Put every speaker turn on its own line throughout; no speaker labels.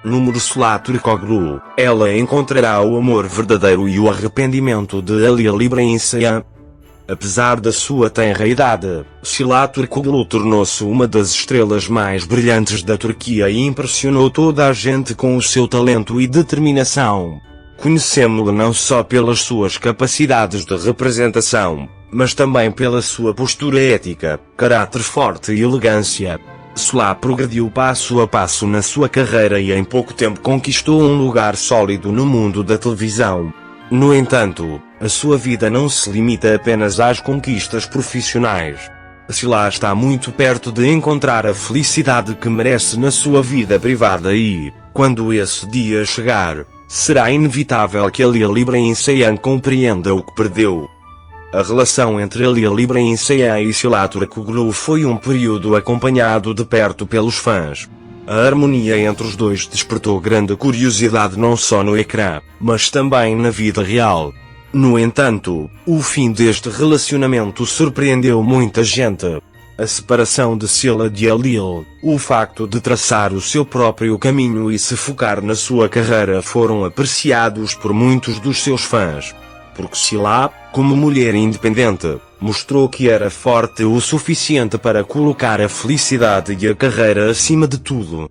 Número Solar Turkoglu, ela encontrará o amor verdadeiro e o arrependimento de Halil Ibrahim. Apesar da sua tenra idade, Sıla Türkoğlu tornou-se uma das estrelas mais brilhantes da Turquia e impressionou toda a gente com o seu talento e determinação. Conhecemos-la não só pelas suas capacidades de representação, mas também pela sua postura ética, caráter forte e elegância. Sıla progrediu passo a passo na sua carreira e em pouco tempo conquistou um lugar sólido no mundo da televisão. No entanto, a sua vida não se limita apenas às conquistas profissionais. Sıla está muito perto de encontrar a felicidade que merece na sua vida privada e, quando esse dia chegar, será inevitável que Halil Ibrahim compreenda o que perdeu. A relação entre Halil Ibrahim e Sıla Türkoğlu foi um período acompanhado de perto pelos fãs. A harmonia entre os dois despertou grande curiosidade não só no ecrã, mas também na vida real. No entanto, o fim deste relacionamento surpreendeu muita gente. A separação de Sıla de Halil, o facto de traçar o seu próprio caminho e se focar na sua carreira foram apreciados por muitos dos seus fãs. Porque Sıla, como mulher independente, mostrou que era forte o suficiente para colocar a felicidade e a carreira acima de tudo.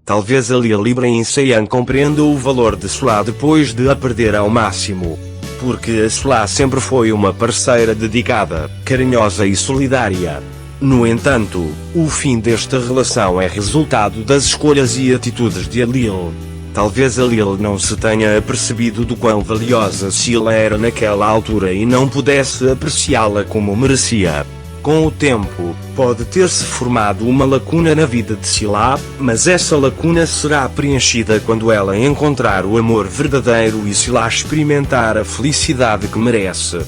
Talvez Halil Ibrahim compreenda o valor de Sıla depois de a perder ao máximo. Porque a Sıla sempre foi uma parceira dedicada, carinhosa e solidária. No entanto, o fim desta relação é resultado das escolhas e atitudes de Halil. Talvez Halil não se tenha apercebido do quão valiosa Sıla era naquela altura e não pudesse apreciá-la como merecia. Com o tempo, pode ter-se formado uma lacuna na vida de Sıla, mas essa lacuna será preenchida quando ela encontrar o amor verdadeiro e Sıla experimentar a felicidade que merece.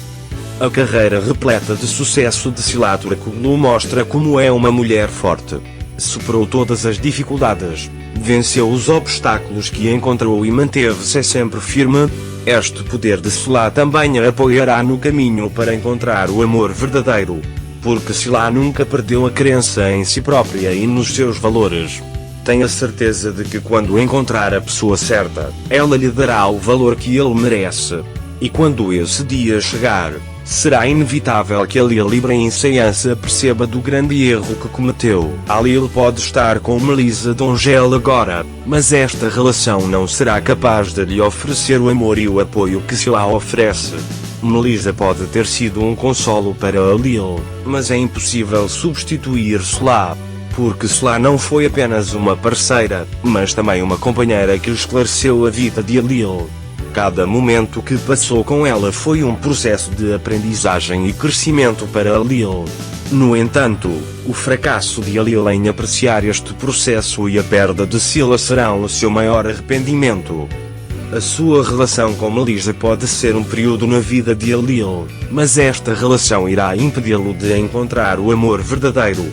A carreira repleta de sucesso de Sıla Türkoğlu mostra como é uma mulher forte. Superou todas as dificuldades, venceu os obstáculos que encontrou e manteve-se sempre firme. Este poder de Sıla também a apoiará no caminho para encontrar o amor verdadeiro. Porque Sıla nunca perdeu a crença em si própria e nos seus valores. Tenha certeza de que quando encontrar a pessoa certa, ela lhe dará o valor que ele merece. E quando esse dia chegar, será inevitável que Halil Ibrahim se aperceba do grande erro que cometeu. Halil pode estar com Melisa Dongel agora, mas esta relação não será capaz de lhe oferecer o amor e o apoio que Sıla oferece. Melisa pode ter sido um consolo para Halil, mas é impossível substituir Sıla. Porque Sıla não foi apenas uma parceira, mas também uma companheira que esclareceu a vida de Halil. Cada momento que passou com ela foi um processo de aprendizagem e crescimento para Halil. No entanto, o fracasso de Halil em apreciar este processo e a perda de Sıla serão o seu maior arrependimento. A sua relação com Melisa pode ser um período na vida de Halil, mas esta relação irá impedi-lo de encontrar o amor verdadeiro.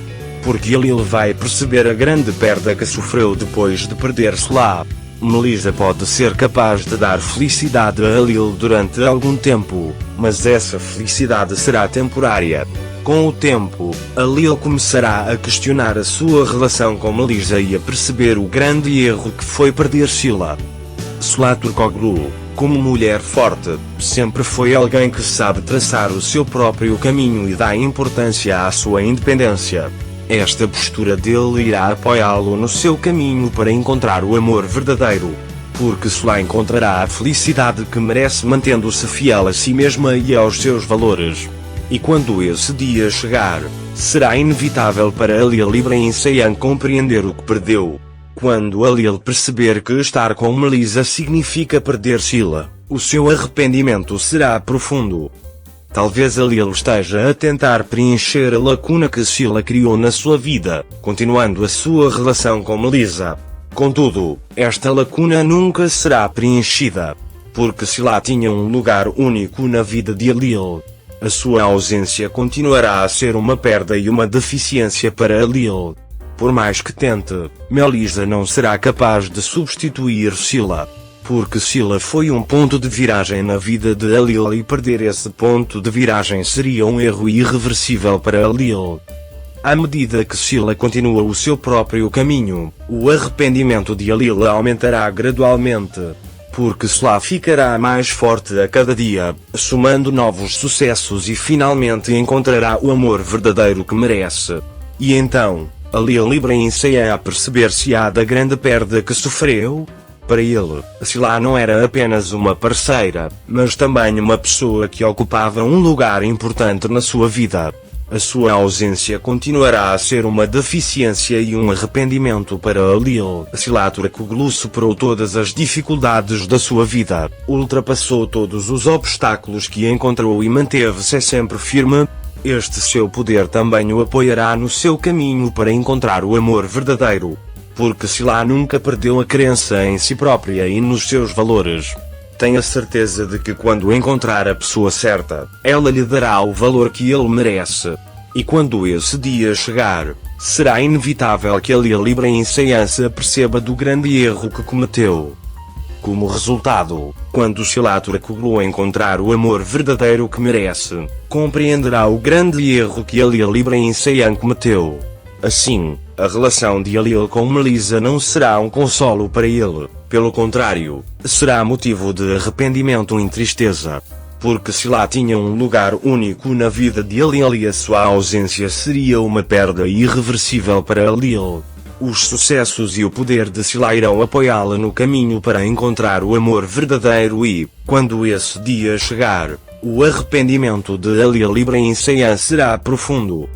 Porque Halil vai perceber a grande perda que sofreu depois de perder Sıla. Melisa pode ser capaz de dar felicidade a Halil durante algum tempo, mas essa felicidade será temporária. Com o tempo, Halil começará a questionar a sua relação com Melisa e a perceber o grande erro que foi perder Sıla. Sıla Türkoğlu, como mulher forte, sempre foi alguém que sabe traçar o seu próprio caminho e dá importância à sua independência. Esta postura dele irá apoiá-lo no seu caminho para encontrar o amor verdadeiro. Porque Sıla encontrará a felicidade que merece mantendo-se fiel a si mesma e aos seus valores. E quando esse dia chegar, será inevitável para Halil Ibrahim compreender o que perdeu. Quando Halil perceber que estar com Melisa significa perder Sıla, o seu arrependimento será profundo. Talvez Halil esteja a tentar preencher a lacuna que Sıla criou na sua vida, continuando a sua relação com Melisa. Contudo, esta lacuna nunca será preenchida. Porque Sıla tinha um lugar único na vida de Halil. A sua ausência continuará a ser uma perda e uma deficiência para Halil. Por mais que tente, Melisa não será capaz de substituir Sıla. Porque Sıla foi um ponto de viragem na vida de Halil e perder esse ponto de viragem seria um erro irreversível para Halil. À medida que Sila continua o seu próprio caminho, o arrependimento de Alila aumentará gradualmente, porque Sila ficará mais forte a cada dia, somando novos sucessos e finalmente encontrará o amor verdadeiro que merece. E então, Alila livra-se a perceber-se-á da grande perda que sofreu. Para ele, Sila não era apenas uma parceira, mas também uma pessoa que ocupava um lugar importante na sua vida. A sua ausência continuará a ser uma deficiência e um arrependimento para Alil. Sila Turkoglu superou todas as dificuldades da sua vida, ultrapassou todos os obstáculos que encontrou e manteve-se sempre firme. Este seu poder também o apoiará no seu caminho para encontrar o amor verdadeiro. Porque Sila nunca perdeu a crença em si própria e nos seus valores. Tenha certeza de que quando encontrar a pessoa certa, ela lhe dará o valor que ele merece. E quando esse dia chegar, será inevitável que ele a livre em se perceba do grande erro que cometeu. Como resultado, quando Sila Turkoglu encontrar o amor verdadeiro que merece, compreenderá o grande erro que ele a livre em cometeu. Assim, a relação de Alil com Melissa não será um consolo para ele, pelo contrário, será motivo de arrependimento e tristeza. Porque Sila tinha um lugar único na vida de Alil e a sua ausência seria uma perda irreversível para Alil. Os sucessos e o poder de Sila irão apoiá-la no caminho para encontrar o amor verdadeiro e, quando esse dia chegar, o arrependimento de Alil livre em será profundo.